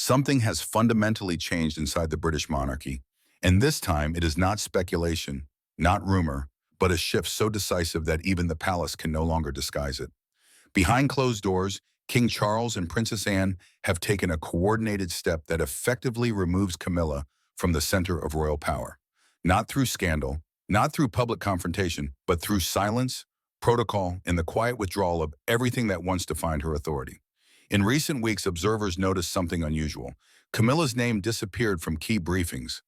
Something has fundamentally changed inside the British monarchy, and this time it is not speculation, not rumor, but a shift so decisive that even the palace can no longer disguise it. Behind closed doors, King Charles and Princess Anne have taken a coordinated step that effectively removes Camilla from the center of royal power. Not through scandal, not through public confrontation, but through silence, protocol, and the quiet withdrawal of everything that once defined her authority. In recent weeks, observers noticed something unusual. Camilla's name disappeared from key briefings.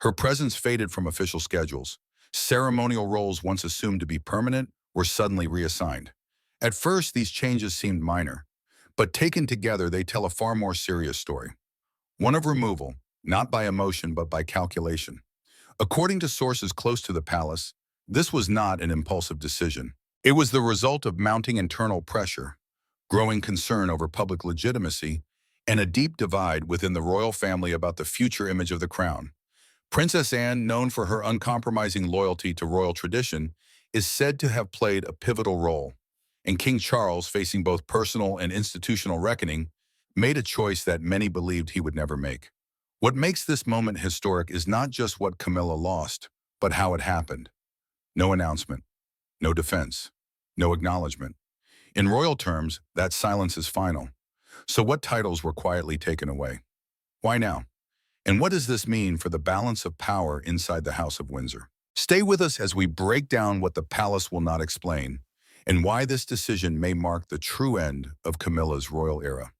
Her presence faded from official schedules. Ceremonial roles once assumed to be permanent were suddenly reassigned. At first, these changes seemed minor, but taken together, they tell a far more serious story. One of removal, not by emotion but by calculation. According to sources close to the palace, this was not an impulsive decision. It was the result of mounting internal pressure, growing concern over public legitimacy, and a deep divide within the royal family about the future image of the crown. Princess Anne, known for her uncompromising loyalty to royal tradition, is said to have played a pivotal role. And King Charles, facing both personal and institutional reckoning, made a choice that many believed he would never make. What makes this moment historic is not just what Camilla lost, but how it happened. No announcement, no defense, no acknowledgement. In royal terms, that silence is final. So what titles were quietly taken away? Why now? And what does this mean for the balance of power inside the House of Windsor? Stay with us as we break down what the palace will not explain, and why this decision may mark the true end of Camilla's royal era.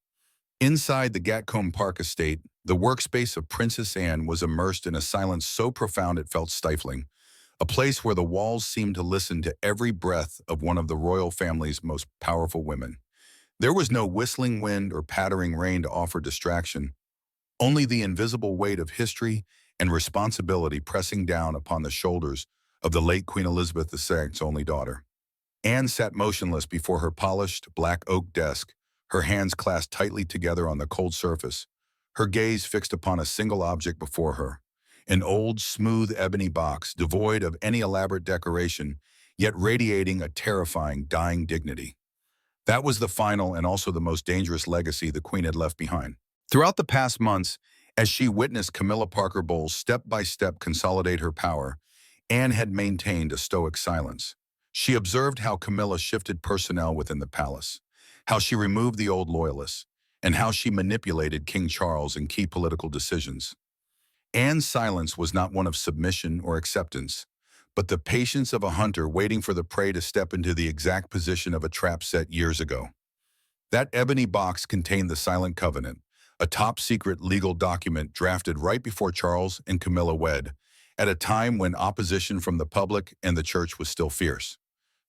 Inside the Gatcombe Park estate, the workspace of Princess Anne was immersed in a silence so profound it felt stifling, a place where the walls seemed to listen to every breath of one of the royal family's most powerful women. There was no whistling wind or pattering rain to offer distraction, only the invisible weight of history and responsibility pressing down upon the shoulders of the late Queen Elizabeth II's only daughter. Anne sat motionless before her polished black oak desk, her hands clasped tightly together on the cold surface, her gaze fixed upon a single object before her, an old, smooth ebony box devoid of any elaborate decoration, yet radiating a terrifying, dying dignity. That was the final and also the most dangerous legacy the Queen had left behind. Throughout the past months, as she witnessed Camilla Parker Bowles step by step consolidate her power, Anne had maintained a stoic silence. She observed how Camilla shifted personnel within the palace, how she removed the old loyalists, and how she manipulated King Charles in key political decisions. Anne's silence was not one of submission or acceptance, but the patience of a hunter waiting for the prey to step into the exact position of a trap set years ago. That ebony box contained the Silent Covenant, a top-secret legal document drafted right before Charles and Camilla wed, at a time when opposition from the public and the church was still fierce.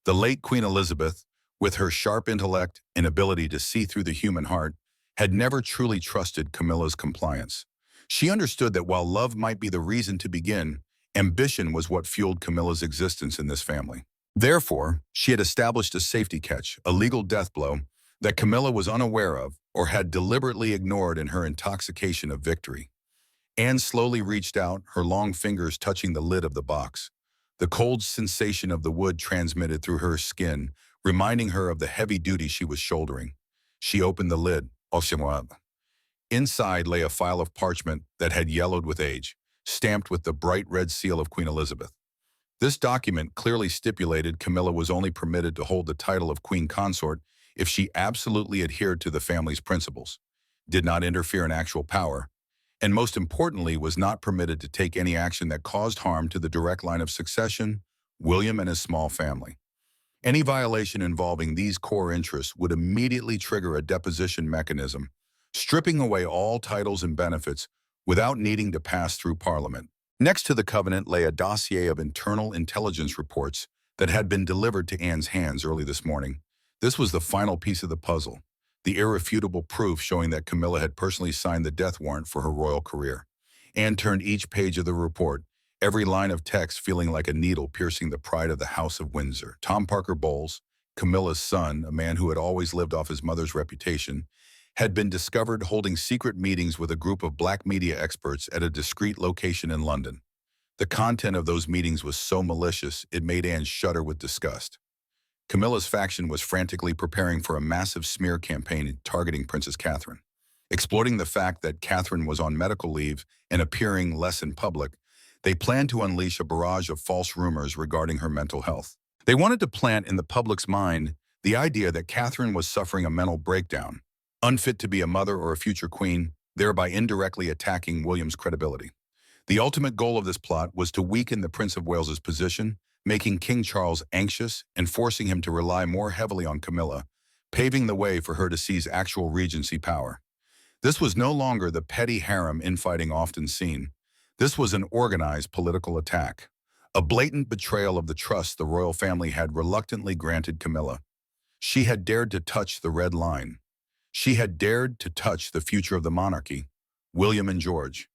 The late Queen Elizabeth, with her sharp intellect and ability to see through the human heart, had never truly trusted Camilla's compliance. She understood that while love might be the reason to begin, ambition was what fueled Camilla's existence in this family. Therefore, she had established a safety catch, a legal death blow, that Camilla was unaware of or had deliberately ignored in her intoxication of victory. Anne slowly reached out, her long fingers touching the lid of the box. The cold sensation of the wood transmitted through her skin, reminding her of the heavy duty she was shouldering. She opened the lid. Inside lay a file of parchment that had yellowed with age, stamped with the bright red seal of Queen Elizabeth. This document clearly stipulated Camilla was only permitted to hold the title of Queen Consort if she absolutely adhered to the family's principles, did not interfere in actual power, and most importantly was not permitted to take any action that caused harm to the direct line of succession, William and his small family. Any violation involving these core interests would immediately trigger a deposition mechanism, stripping away all titles and benefits without needing to pass through Parliament. Next to the covenant lay a dossier of internal intelligence reports that had been delivered to Anne's hands early this morning. This was the final piece of the puzzle, the irrefutable proof showing that Camilla had personally signed the death warrant for her royal career. Anne turned each page of the report, every line of text feeling like a needle piercing the pride of the House of Windsor. Tom Parker Bowles, Camilla's son, a man who had always lived off his mother's reputation, had been discovered holding secret meetings with a group of black media experts at a discreet location in London. The content of those meetings was so malicious, it made Anne shudder with disgust. Camilla's faction was frantically preparing for a massive smear campaign targeting Princess Catherine. Exploiting the fact that Catherine was on medical leave and appearing less in public, they planned to unleash a barrage of false rumors regarding her mental health. They wanted to plant in the public's mind the idea that Catherine was suffering a mental breakdown, unfit to be a mother or a future queen, thereby indirectly attacking William's credibility. The ultimate goal of this plot was to weaken the Prince of Wales's position, making King Charles anxious and forcing him to rely more heavily on Camilla, paving the way for her to seize actual regency power. This was no longer the petty harem infighting often seen. This was an organized political attack, a blatant betrayal of the trust the royal family had reluctantly granted Camilla. She had dared to touch the red line. She had dared to touch the future of the monarchy, William and George.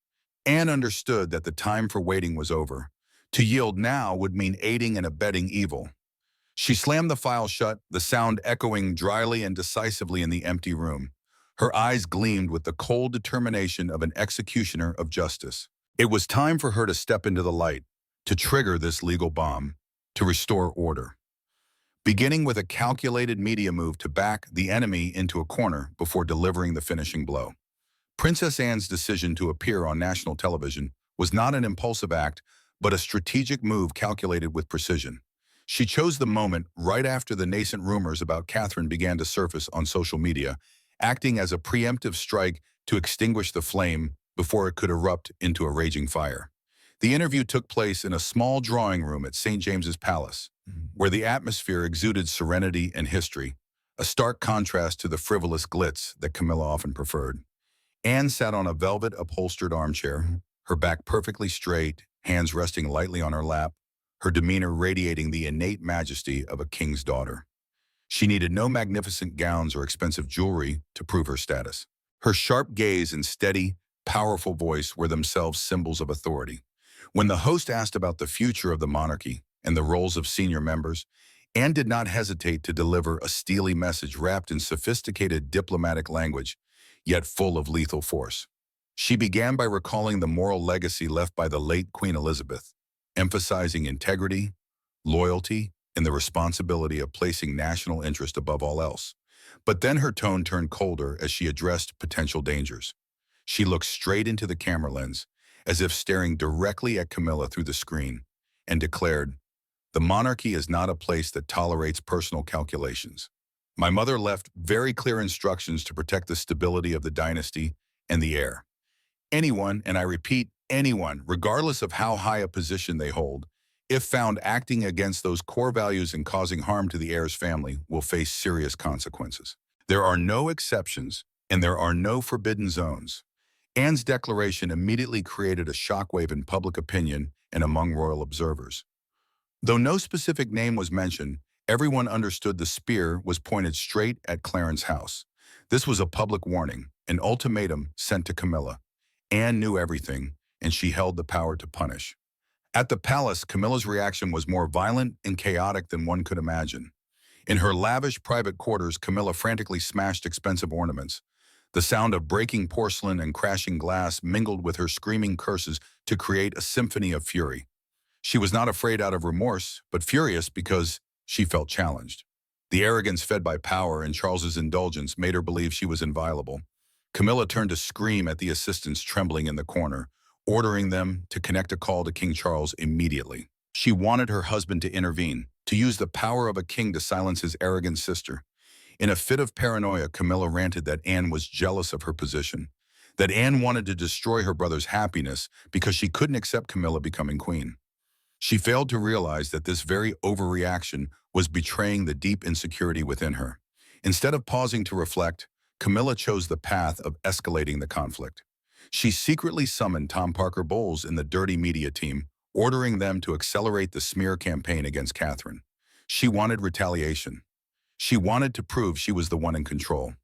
Anne understood that the time for waiting was over. To yield now would mean aiding and abetting evil. She slammed the file shut, the sound echoing dryly and decisively in the empty room. Her eyes gleamed with the cold determination of an executioner of justice. It was time for her to step into the light, to trigger this legal bomb, to restore order. Beginning with a calculated media move to back the enemy into a corner before delivering the finishing blow. Princess Anne's decision to appear on national television was not an impulsive act, but a strategic move calculated with precision. She chose the moment right after the nascent rumors about Catherine began to surface on social media, acting as a preemptive strike to extinguish the flame before it could erupt into a raging fire. The interview took place in a small drawing room at St. James's Palace, where the atmosphere exuded serenity and history, a stark contrast to the frivolous glitz that Camilla often preferred. Anne sat on a velvet-upholstered armchair, her back perfectly straight, hands resting lightly on her lap, her demeanor radiating the innate majesty of a king's daughter. She needed no magnificent gowns or expensive jewelry to prove her status. Her sharp gaze and steady, powerful voice were themselves symbols of authority. When the host asked about the future of the monarchy and the roles of senior members, Anne did not hesitate to deliver a steely message wrapped in sophisticated diplomatic language, yet full of lethal force. She began by recalling the moral legacy left by the late Queen Elizabeth, emphasizing integrity, loyalty, and the responsibility of placing national interest above all else. But then her tone turned colder as she addressed potential dangers. She looked straight into the camera lens, as if staring directly at Camilla through the screen, and declared, "The monarchy is not a place that tolerates personal calculations. My mother left very clear instructions to protect the stability of the dynasty and the heir. Anyone, and I repeat, anyone, regardless of how high a position they hold, if found acting against those core values and causing harm to the heir's family, will face serious consequences. There are no exceptions, and there are no forbidden zones." Anne's declaration immediately created a shockwave in public opinion and among royal observers. Though no specific name was mentioned, everyone understood the spear was pointed straight at Clarence's house. This was a public warning, an ultimatum sent to Camilla. Anne knew everything, and she held the power to punish. At the palace, Camilla's reaction was more violent and chaotic than one could imagine. In her lavish private quarters, Camilla frantically smashed expensive ornaments. The sound of breaking porcelain and crashing glass mingled with her screaming curses to create a symphony of fury. She was not afraid out of remorse, but furious because she felt challenged. The arrogance fed by power and Charles's indulgence made her believe she was inviolable. Camilla turned to scream at the assistants trembling in the corner, ordering them to connect a call to King Charles immediately. She wanted her husband to intervene, to use the power of a king to silence his arrogant sister. In a fit of paranoia, Camilla ranted that Anne was jealous of her position, that Anne wanted to destroy her brother's happiness because she couldn't accept Camilla becoming queen. She failed to realize that this very overreaction was betraying the deep insecurity within her. Instead of pausing to reflect, Camilla chose the path of escalating the conflict. She secretly summoned Tom Parker Bowles in the dirty media team, ordering them to accelerate the smear campaign against Catherine. She wanted retaliation. She wanted to prove she was the one in control.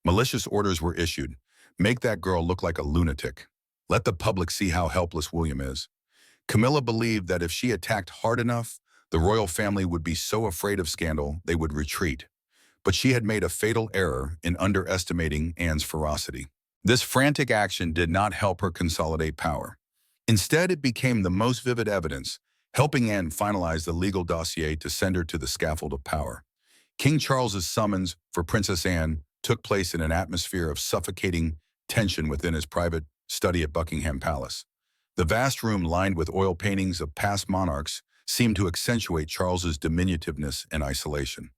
Malicious orders were issued. Make that girl look like a lunatic. Let the public see how helpless William is. Camilla believed that if she attacked hard enough, the royal family would be so afraid of scandal they would retreat. But she had made a fatal error in underestimating Anne's ferocity. This frantic action did not help her consolidate power. Instead, it became the most vivid evidence, helping Anne finalize the legal dossier to send her to the scaffold of power. King Charles's summons for Princess Anne took place in an atmosphere of suffocating tension within his private study at Buckingham Palace. The vast room lined with oil paintings of past monarchs seemed to accentuate Charles's diminutiveness and isolation.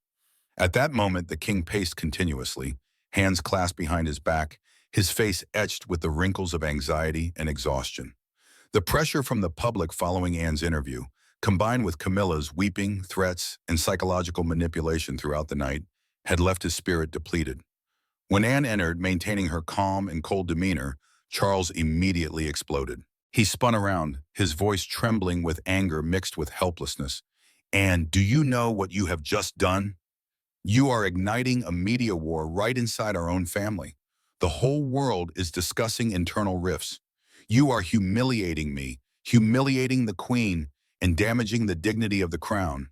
At that moment, the king paced continuously, hands clasped behind his back, his face etched with the wrinkles of anxiety and exhaustion. The pressure from the public following Anne's interview, combined with Camilla's weeping, threats, and psychological manipulation throughout the night, had left his spirit depleted. When Anne entered, maintaining her calm and cold demeanor, Charles immediately exploded. He spun around, his voice trembling with anger mixed with helplessness. "Anne, do you know what you have just done? You are igniting a media war right inside our own family. The whole world is discussing internal rifts. You are humiliating me, humiliating the Queen, and damaging the dignity of the crown."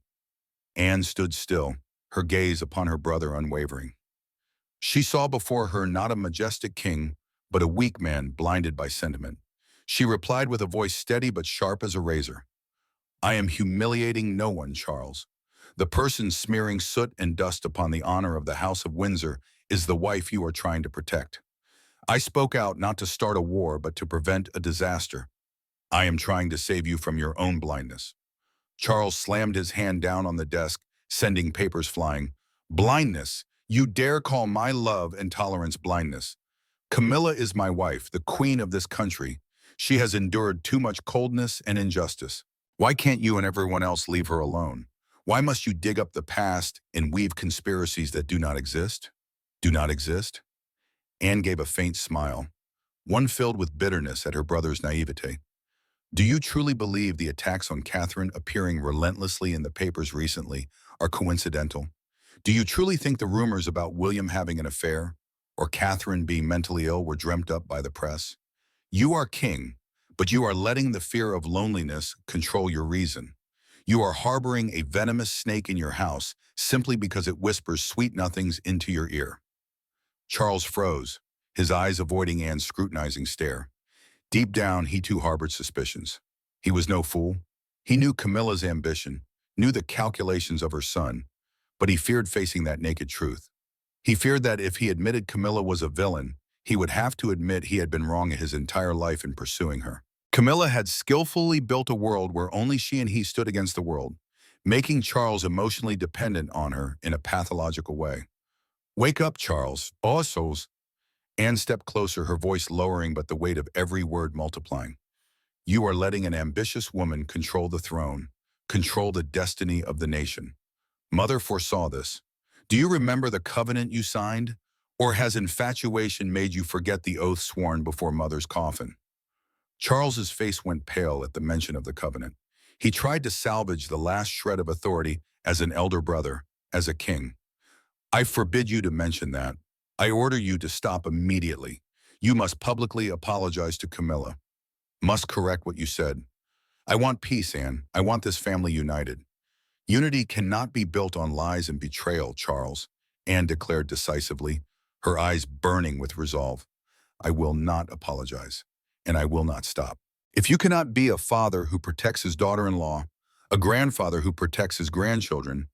Anne stood still, her gaze upon her brother unwavering. She saw before her not a majestic king, but a weak man blinded by sentiment. She replied with a voice steady but sharp as a razor. "I am humiliating no one, Charles. The person smearing soot and dust upon the honor of the House of Windsor is the wife you are trying to protect. I spoke out not to start a war, but to prevent a disaster. I am trying to save you from your own blindness." Charles slammed his hand down on the desk, sending papers flying. "Blindness! You dare call my love and tolerance blindness? Camilla is my wife, the queen of this country. She has endured too much coldness and injustice. Why can't you and everyone else leave her alone? Why must you dig up the past and weave conspiracies that do not exist? Do not exist?" Anne gave a faint smile, one filled with bitterness at her brother's naivete. "Do you truly believe the attacks on Catherine appearing relentlessly in the papers recently are coincidental? Do you truly think the rumors about William having an affair or Catherine being mentally ill were dreamt up by the press? You are king, but you are letting the fear of loneliness control your reason. You are harboring a venomous snake in your house simply because it whispers sweet nothings into your ear." Charles froze, his eyes avoiding Anne's scrutinizing stare. Deep down, he too harbored suspicions. He was no fool. He knew Camilla's ambition, knew the calculations of her son, but he feared facing that naked truth. He feared that if he admitted Camilla was a villain, he would have to admit he had been wrong his entire life in pursuing her. Camilla had skillfully built a world where only she and he stood against the world, making Charles emotionally dependent on her in a pathological way. "Wake up, Charles. Also." Anne stepped closer, her voice lowering but the weight of every word multiplying. "You are letting an ambitious woman control the throne, control the destiny of the nation. Mother foresaw this. Do you remember the covenant you signed? Or has infatuation made you forget the oath sworn before Mother's coffin?" Charles's face went pale at the mention of the covenant. He tried to salvage the last shred of authority as an elder brother, as a king. "I forbid you to mention that. I order you to stop immediately. You must publicly apologize to Camilla. Must correct what you said. I want peace, Anne. I want this family united." "Unity cannot be built on lies and betrayal, Charles," Anne declared decisively, her eyes burning with resolve. "I will not apologize, and I will not stop. If you cannot be a father who protects his daughter-in-law, a grandfather who protects his grandchildren,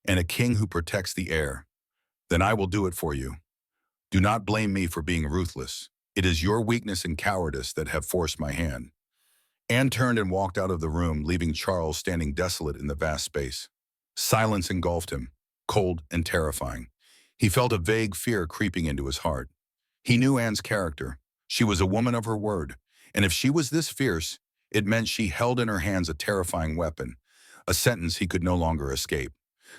and a king who protects the heir, then I will do it for you. Do not blame me for being ruthless. It is your weakness and cowardice that have forced my hand." Anne turned and walked out of the room, leaving Charles standing desolate in the vast space. Silence engulfed him, cold and terrifying. He felt a vague fear creeping into his heart. He knew Anne's character. She was a woman of her word, and if she was this fierce, it meant she held in her hands a terrifying weapon, a sentence he could no longer escape.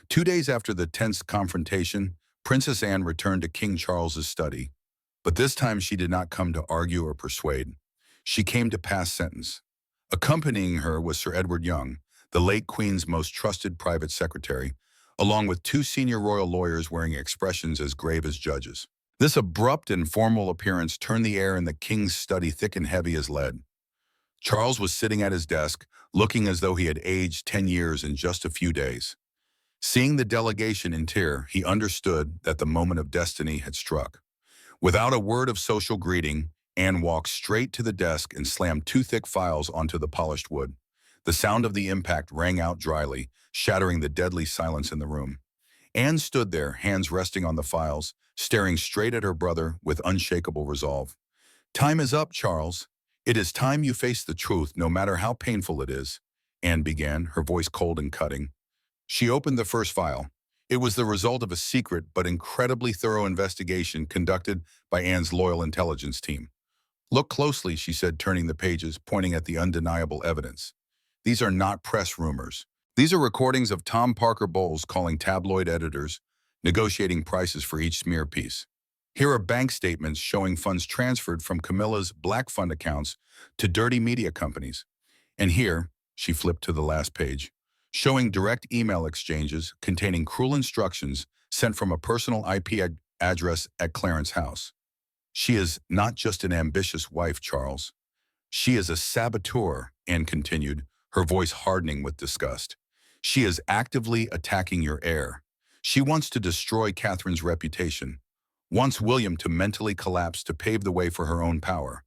2 days after the tense confrontation, Princess Anne returned to King Charles's study. But this time she did not come to argue or persuade. She came to pass sentence. Accompanying her was Sir Edward Young, the late Queen's most trusted private secretary, along with 2 senior royal lawyers wearing expressions as grave as judges. This abrupt and formal appearance turned the air in the king's study thick and heavy as lead. Charles was sitting at his desk, looking as though he had aged 10 years in just a few days. Seeing the delegation in tear, he understood that the moment of destiny had struck. Without a word of social greeting, Anne walked straight to the desk and slammed 2 thick files onto the polished wood. The sound of the impact rang out dryly, shattering the deadly silence in the room. Anne stood there, hands resting on the files, staring straight at her brother with unshakable resolve. Time is up, Charles. It is time you face the truth, no matter how painful it is, Anne began, her voice cold and cutting. She opened the first file. It was the result of a secret but incredibly thorough investigation conducted by Anne's loyal intelligence team. Look closely, she said, turning the pages, pointing at the undeniable evidence. These are not press rumors. These are recordings of Tom Parker Bowles calling tabloid editors, negotiating prices for each smear piece. Here are bank statements showing funds transferred from Camilla's black fund accounts to dirty media companies. And here, she flipped to the last page, showing direct email exchanges containing cruel instructions sent from a personal IP address at Clarence's house. She is not just an ambitious wife, Charles. She is a saboteur, Anne continued, her voice hardening with disgust. She is actively attacking your heir. She wants to destroy Catherine's reputation, wants William to mentally collapse to pave the way for her own power.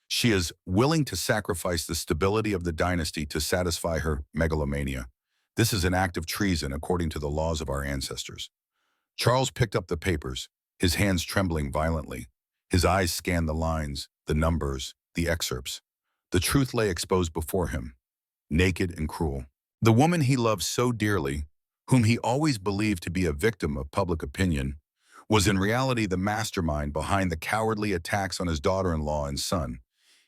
She is willing to sacrifice the stability of the dynasty to satisfy her megalomania. This is an act of treason according to the laws of our ancestors. Charles picked up the papers, his hands trembling violently. His eyes scanned the lines, the numbers, the excerpts. The truth lay exposed before him, naked and cruel. The woman he loved so dearly, whom he always believed to be a victim of public opinion, was in reality the mastermind behind the cowardly attacks on his daughter-in-law and son.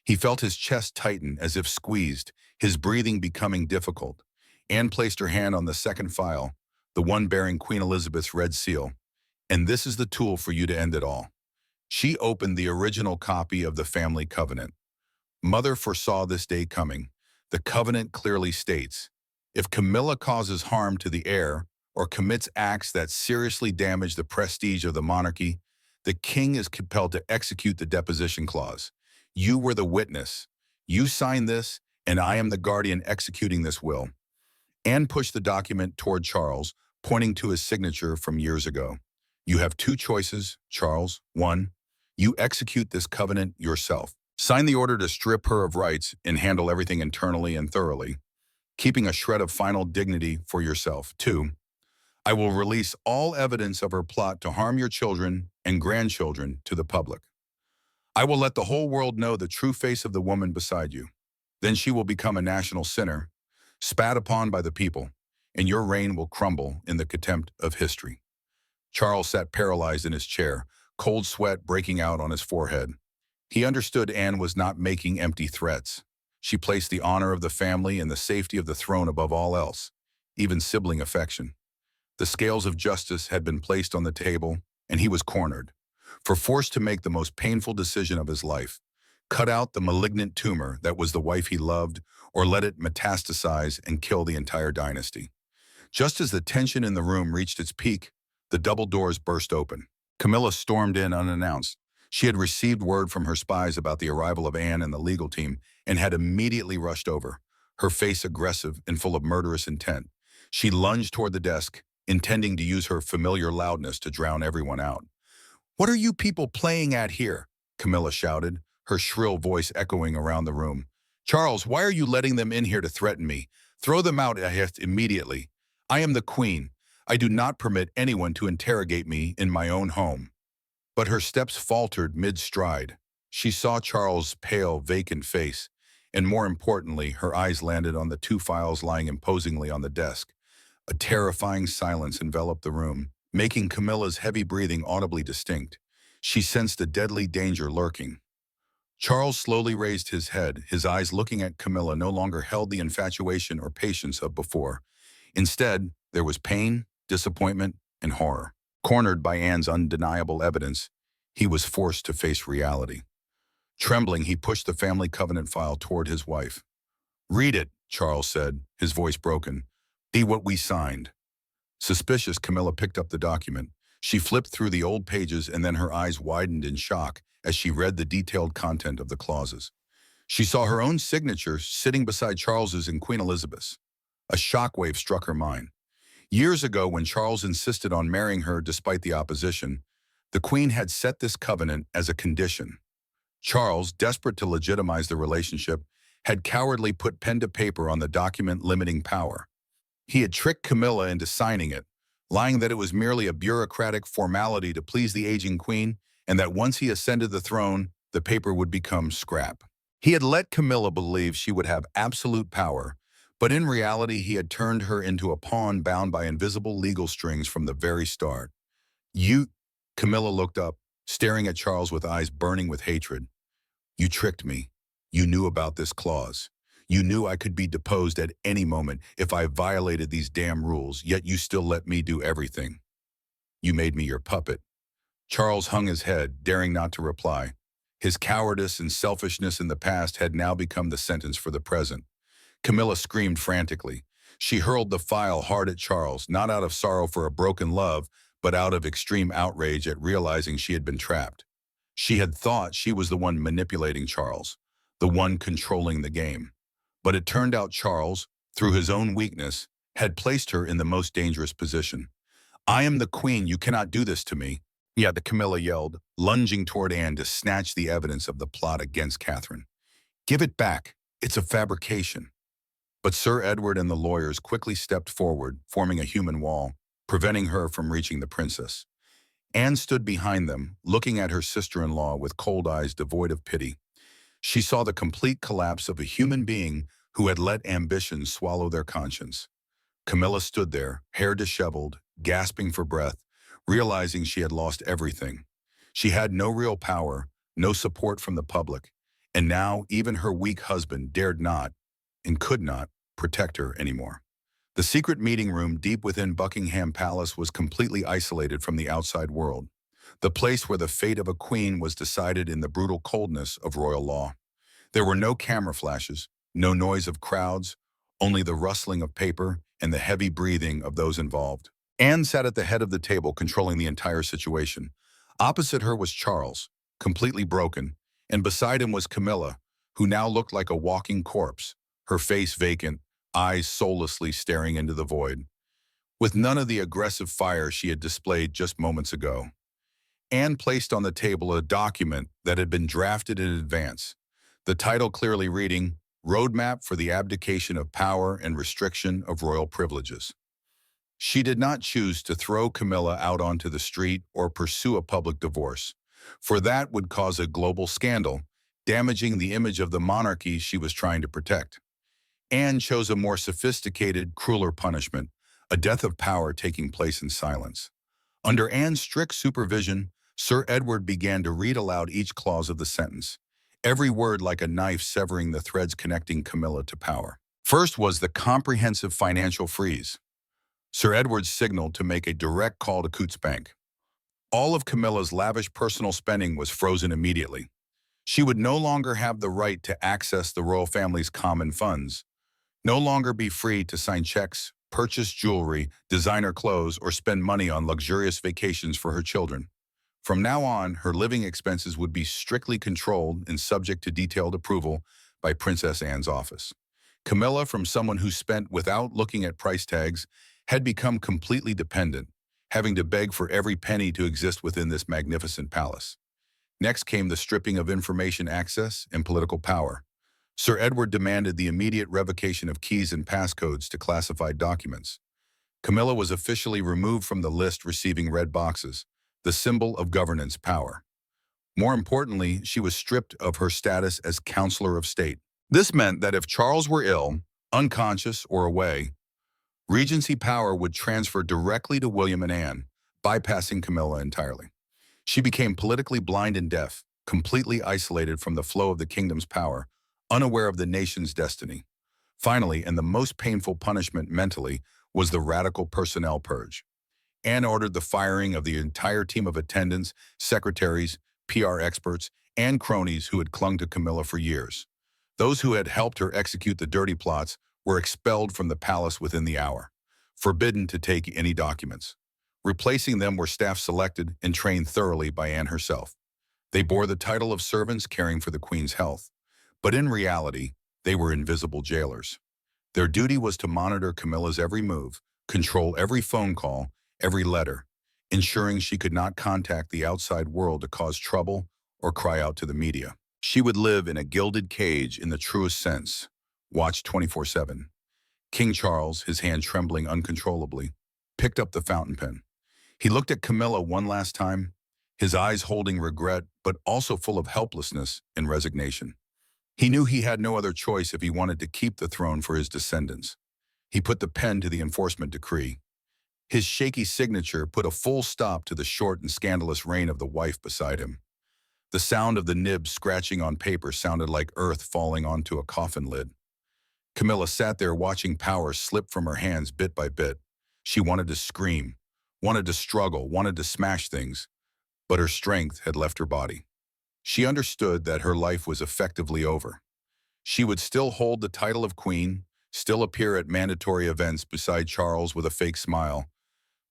He felt his chest tighten as if squeezed, his breathing becoming difficult. Anne placed her hand on the second file, the one bearing Queen Elizabeth's red seal. And this is the tool for you to end it all. She opened the original copy of the family covenant. Mother foresaw this day coming. The covenant clearly states, if Camilla causes harm to the heir or commits acts that seriously damage the prestige of the monarchy, the king is compelled to execute the deposition clause. You were the witness. You signed this, and I am the guardian executing this will. Anne pushed the document toward Charles, pointing to his signature from years ago. You have two choices, Charles. One, you execute this covenant yourself. Sign the order to strip her of rights and handle everything internally and thoroughly, keeping a shred of final dignity for yourself. Two, I will release all evidence of her plot to harm your children and grandchildren to the public. I will let the whole world know the true face of the woman beside you. Then she will become a national sinner, spat upon by the people, and your reign will crumble in the contempt of history. Charles sat paralyzed in his chair, cold sweat breaking out on his forehead. He understood Anne was not making empty threats. She placed the honor of the family and the safety of the throne above all else, even sibling affection. The scales of justice had been placed on the table, and he was cornered, forced to make the most painful decision of his life. Cut out the malignant tumor that was the wife he loved, or let it metastasize and kill the entire dynasty. Just as the tension in the room reached its peak, the double doors burst open. Camilla stormed in unannounced. She had received word from her spies about the arrival of Anne and the legal team and had immediately rushed over, her face aggressive and full of murderous intent. She lunged toward the desk, intending to use her familiar loudness to drown everyone out. "What are you people playing at here?" Camilla shouted, her shrill voice echoing around the room. "Charles, why are you letting them in here to threaten me? Throw them out immediately. I am the queen. I do not permit anyone to interrogate me in my own home." But her steps faltered mid-stride. She saw Charles' pale, vacant face, and more importantly, her eyes landed on the two files lying imposingly on the desk. A terrifying silence enveloped the room, making Camilla's heavy breathing audibly distinct. She sensed a deadly danger lurking. Charles slowly raised his head, his eyes looking at Camilla no longer held the infatuation or patience of before. Instead, there was pain, disappointment, and horror. Cornered by Anne's undeniable evidence, he was forced to face reality. Trembling, he pushed the family covenant file toward his wife. "Read it," Charles said, his voice broken. "See what we signed." Suspicious, Camilla picked up the document. She flipped through the old pages and then her eyes widened in shock as she read the detailed content of the clauses. She saw her own signature sitting beside Charles's and Queen Elizabeth's. A shockwave struck her mind. Years ago, when Charles insisted on marrying her despite the opposition, the Queen had set this covenant as a condition. Charles, desperate to legitimize the relationship, had cowardly put pen to paper on the document limiting power. He had tricked Camilla into signing it, lying that it was merely a bureaucratic formality to please the aging queen, and that once he ascended the throne, the paper would become scrap. He had let Camilla believe she would have absolute power, but in reality he had turned her into a pawn bound by invisible legal strings from the very start. You, Camilla looked up, staring at Charles with eyes burning with hatred. You tricked me. You knew about this clause. You knew I could be deposed at any moment if I violated these damn rules, yet you still let me do everything. You made me your puppet. Charles hung his head, daring not to reply. His cowardice and selfishness in the past had now become the sentence for the present. Camilla screamed frantically. She hurled the file hard at Charles, not out of sorrow for a broken love, but out of extreme outrage at realizing she had been trapped. She had thought she was the one manipulating Charles, the one controlling the game. But it turned out Charles, through his own weakness, had placed her in the most dangerous position. I am the queen, you cannot do this to me. Yeah, the Camilla yelled, lunging toward Anne to snatch the evidence of the plot against Catherine. Give it back, it's a fabrication. But Sir Edward and the lawyers quickly stepped forward, forming a human wall, preventing her from reaching the princess. Anne stood behind them, looking at her sister-in-law with cold eyes devoid of pity. She saw the complete collapse of a human being who had let ambition swallow their conscience. Camilla stood there, hair disheveled, gasping for breath, realizing she had lost everything. She had no real power, no support from the public, and now even her weak husband dared not, and could not, protect her anymore. The secret meeting room deep within Buckingham Palace was completely isolated from the outside world, the place where the fate of a queen was decided in the brutal coldness of royal law. There were no camera flashes, no noise of crowds, only the rustling of paper and the heavy breathing of those involved. Anne sat at the head of the table controlling the entire situation. Opposite her was Charles, completely broken, and beside him was Camilla, who now looked like a walking corpse, her face vacant, eyes soullessly staring into the void, with none of the aggressive fire she had displayed just moments ago. Anne placed on the table a document that had been drafted in advance, the title clearly reading, Roadmap for the Abdication of Power and Restriction of Royal Privileges. She did not choose to throw Camilla out onto the street or pursue a public divorce, for that would cause a global scandal, damaging the image of the monarchy she was trying to protect. Anne chose a more sophisticated, crueler punishment, a death of power taking place in silence. Under Anne's strict supervision, Sir Edward began to read aloud each clause of the sentence, every word like a knife severing the threads connecting Camilla to power. First was the comprehensive financial freeze. Sir Edward signaled to make a direct call to Coutts Bank. All of Camilla's lavish personal spending was frozen immediately. She would no longer have the right to access the royal family's common funds, no longer be free to sign checks, purchase jewelry, designer clothes, or spend money on luxurious vacations for her children. From now on, her living expenses would be strictly controlled and subject to detailed approval by Princess Anne's office. Camilla, from someone who spent without looking at price tags, had become completely dependent, having to beg for every penny to exist within this magnificent palace. Next came the stripping of information access and political power. Sir Edward demanded the immediate revocation of keys and passcodes to classified documents. Camilla was officially removed from the list receiving red boxes, the symbol of governance power. More importantly, she was stripped of her status as Counselor of State. This meant that if Charles were ill, unconscious, or away, Regency power would transfer directly to William and Anne, bypassing Camilla entirely. She became politically blind and deaf, completely isolated from the flow of the kingdom's power, unaware of the nation's destiny. Finally, and the most painful punishment mentally, was the radical personnel purge. Anne ordered the firing of the entire team of attendants, secretaries, PR experts, and cronies who had clung to Camilla for years. Those who had helped her execute the dirty plots were expelled from the palace within the hour, forbidden to take any documents. Replacing them were staff selected and trained thoroughly by Anne herself. They bore the title of servants caring for the Queen's health, but in reality, they were invisible jailers. Their duty was to monitor Camilla's every move, control every phone call, every letter, ensuring she could not contact the outside world to cause trouble or cry out to the media. She would live in a gilded cage in the truest sense, watched 24/7. King Charles, his hand trembling uncontrollably, picked up the fountain pen. He looked at Camilla one last time, his eyes holding regret, but also full of helplessness and resignation. He knew he had no other choice if he wanted to keep the throne for his descendants. He put the pen to the enforcement decree. His shaky signature put a full stop to the short and scandalous reign of the wife beside him. The sound of the nib scratching on paper sounded like earth falling onto a coffin lid. Camilla sat there watching power slip from her hands bit by bit. She wanted to scream, wanted to struggle, wanted to smash things, but her strength had left her body. She understood that her life was effectively over. She would still hold the title of queen, still appear at mandatory events beside Charles with a fake smile,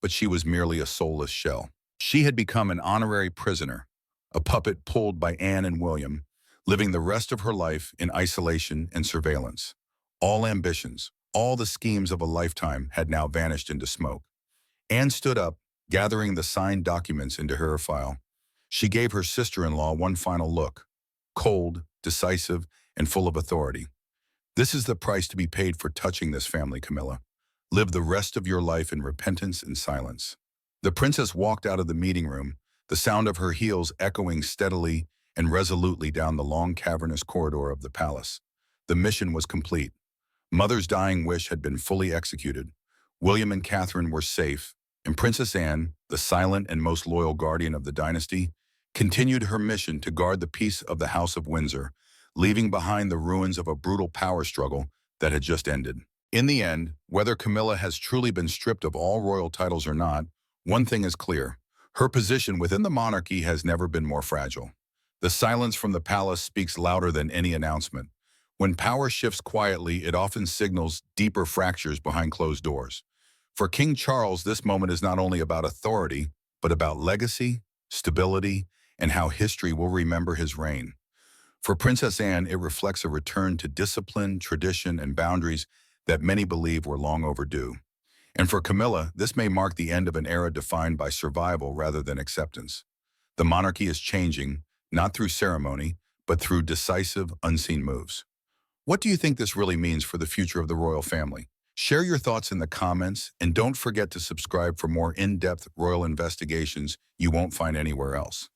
but she was merely a soulless shell. She had become an honorary prisoner, a puppet pulled by Anne and William, living the rest of her life in isolation and surveillance. All ambitions, all the schemes of a lifetime had now vanished into smoke. Anne stood up, gathering the signed documents into her file. She gave her sister-in-law one final look, cold, decisive, and full of authority. This is the price to be paid for touching this family, Camilla. Live the rest of your life in repentance and silence. The princess walked out of the meeting room, the sound of her heels echoing steadily and resolutely down the long cavernous corridor of the palace. The mission was complete. Mother's dying wish had been fully executed. William and Catherine were safe, and Princess Anne, the silent and most loyal guardian of the dynasty, continued her mission to guard the peace of the House of Windsor, leaving behind the ruins of a brutal power struggle that had just ended. In the end, whether Camilla has truly been stripped of all royal titles or not, one thing is clear. Her position within the monarchy has never been more fragile. The silence from the palace speaks louder than any announcement. When power shifts quietly, it often signals deeper fractures behind closed doors. For King Charles, this moment is not only about authority, but about legacy, stability, and how history will remember his reign. For Princess Anne, it reflects a return to discipline, tradition, and boundaries that many believe were long overdue. And for Camilla, this may mark the end of an era defined by survival rather than acceptance. The monarchy is changing, not through ceremony, but through decisive, unseen moves. What do you think this really means for the future of the royal family? Share your thoughts in the comments, and don't forget to subscribe for more in-depth royal investigations you won't find anywhere else.